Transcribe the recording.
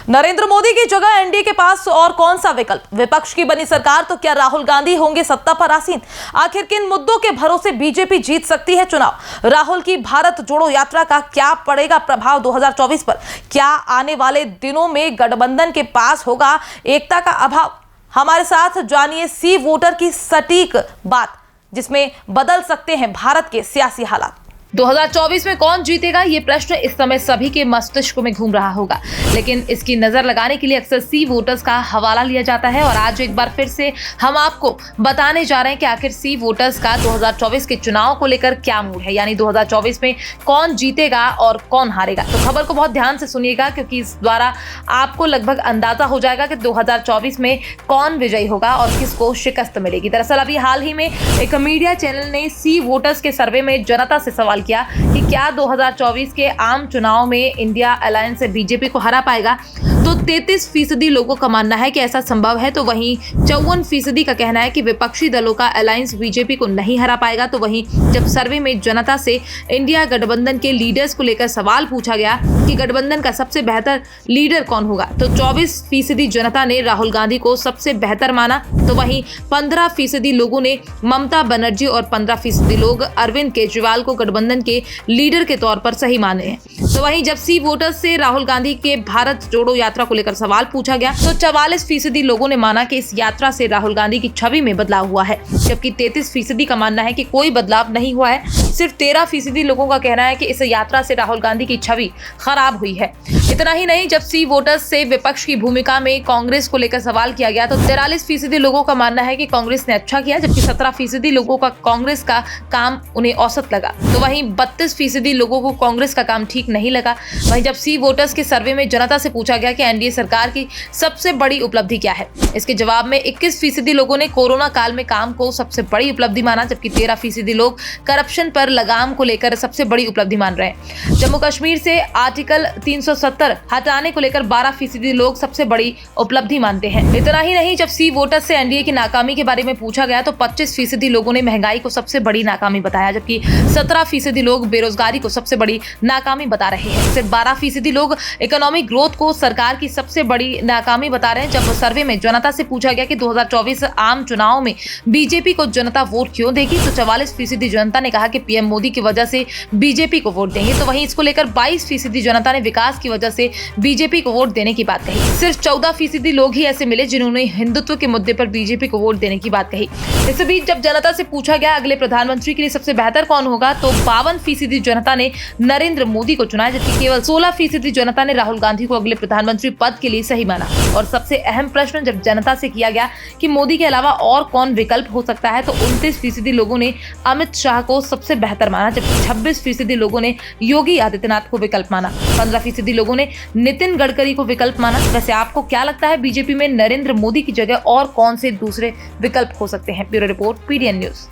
नरेंद्र मोदी की जगह एनडीए के पास और कौन सा विकल्प? विपक्ष की बनी सरकार तो क्या राहुल गांधी होंगे सत्ता पर आसीन? आखिर किन मुद्दों के भरोसे बीजेपी जीत सकती है चुनाव? राहुल की भारत जोड़ो यात्रा का क्या पड़ेगा प्रभाव 2024 पर? क्या आने वाले दिनों में गठबंधन के पास होगा एकता का अभाव? हमारे साथ जानिए सी वोटर की सटीक बात, जिसमें बदल सकते हैं भारत के सियासी हालात। 2024 में कौन जीतेगा, ये प्रश्न इस समय सभी के मस्तिष्क में घूम रहा होगा, लेकिन इसकी नजर लगाने के लिए अक्सर सी वोटर्स का हवाला लिया जाता है। और आज एक बार फिर से हम आपको बताने जा रहे हैं कि आखिर सी वोटर्स का 2024 के चुनाव को लेकर क्या मूड है, यानी 2024 में कौन जीतेगा और कौन हारेगा। तो खबर को बहुत ध्यान से सुनिएगा, क्योंकि इस द्वारा आपको लगभग अंदाजा हो जाएगा कि 2024 में कौन विजयी होगा और किसको शिकस्त मिलेगी। दरअसल अभी हाल ही में एक मीडिया चैनल ने सी वोटर्स के सर्वे में जनता से सवाल किया कि क्या 2024 के आम चुनाव में इंडिया अलायंस से बीजेपी को हरा पाएगा, तो 33% लोगों का मानना है कि ऐसा संभव है। तो वहीं 54% का कहना है कि विपक्षी दलों का अलायंस बीजेपी को नहीं हरा पाएगा। तो वहीं जब सर्वे में जनता से इंडिया गठबंधन के लीडर्स को लेकर सवाल पूछा गया कि गठबंधन का सबसे बेहतर लीडर कौन होगा, तो 24% जनता ने राहुल गांधी को सबसे बेहतर माना। तो वहीं 15% लोगों ने ममता बनर्जी और 15% लोग अरविंद केजरीवाल को गठबंधन के लीडर के तौर पर सही माने हैं। तो वहीं जब सी वोटर्स से राहुल गांधी के भारत जोड़ो यात्रा को लेकर सवाल पूछा गया, तो 44% लोगों ने माना कि इस यात्रा से राहुल गांधी की छवि में बदलाव हुआ है, जबकि 33% का मानना है कि कोई बदलाव नहीं हुआ है। सिर्फ 13% लोगों का कहना है कि इस यात्रा से राहुल गांधी की छवि खराब हुई है। इतना ही नहीं, जब सी वोटर्स से विपक्ष की भूमिका में कांग्रेस को लेकर सवाल किया गया, तो 43% लोगों का मानना है कि कांग्रेस ने अच्छा किया, जबकि 17% लोगों का कांग्रेस का काम उन्हें औसत लगा। तो वहीं 32% लोगों को कांग्रेस का काम ठीक नहीं लगा। वहीं जब सी वोटर्स के सर्वे में जनता से पूछा गया कि एनडीए सरकार की सबसे बड़ी उपलब्धि क्या है, इसके जवाब में 21% लोगों ने कोरोना काल में काम को सबसे बड़ी उपलब्धि माना, जबकि 13% लोग करप्शन पर लगाम को लेकर सबसे बड़ी उपलब्धि मान रहे हैं। जम्मू कश्मीर से आर्टिकल 370 हटाने को लेकर 12% लोग सबसे बड़ी उपलब्धि मानते हैं। इतना ही नहीं, जब सी वोटर्स से एनडीए की नाकामी के बारे में पूछा गया, तो 25% लोगों ने महंगाई को सबसे बड़ी नाकामी बताया, जबकि 17% लोग बेरोजगारी को सबसे बड़ी नाकामी बता रहे हैं। सिर्फ 12% लोग इकोनॉमिक ग्रोथ को सरकार की सबसे बड़ी नाकामी बता रहे हैं। जब सर्वे में जनता से पूछा गया कि 2024 आम चुनाव में बीजेपी को जनता वोट क्यों देगी, तो 44% जनता ने कहा कि पीएम मोदी की वजह से बीजेपी को वोट देंगे। तो वहीं इसको लेकर 22% जनता ने विकास की वजह से बीजेपी को वोट देने की बात कही। सिर्फ 14% लोग ही ऐसे मिले जिन्होंने हिंदुत्व के मुद्दे पर बीजेपी को वोट देने की बात कही। इस बीच जब जनता से पूछा गया अगले प्रधानमंत्री के लिए सबसे बेहतर कौन होगा, तो 52% जनता ने नरेंद्र मोदी को चुना, जबकि केवल 16% जनता ने राहुल गांधी को अगले प्रधानमंत्री पद के लिए सही माना। और सबसे अहम प्रश्न जब जनता से किया गया कि मोदी के अलावा और कौन विकल्प हो सकता है, तो 29% लोगों ने अमित शाह को सबसे बेहतर माना, जबकि 26% लोगों ने योगी आदित्यनाथ को विकल्प माना। 15% लोगों ने नितिन गडकरी को विकल्प माना। वैसे आपको क्या लगता है, बीजेपी में नरेंद्र मोदी की जगह और कौन से दूसरे विकल्प हो सकते हैं? Bureau report, PDN news.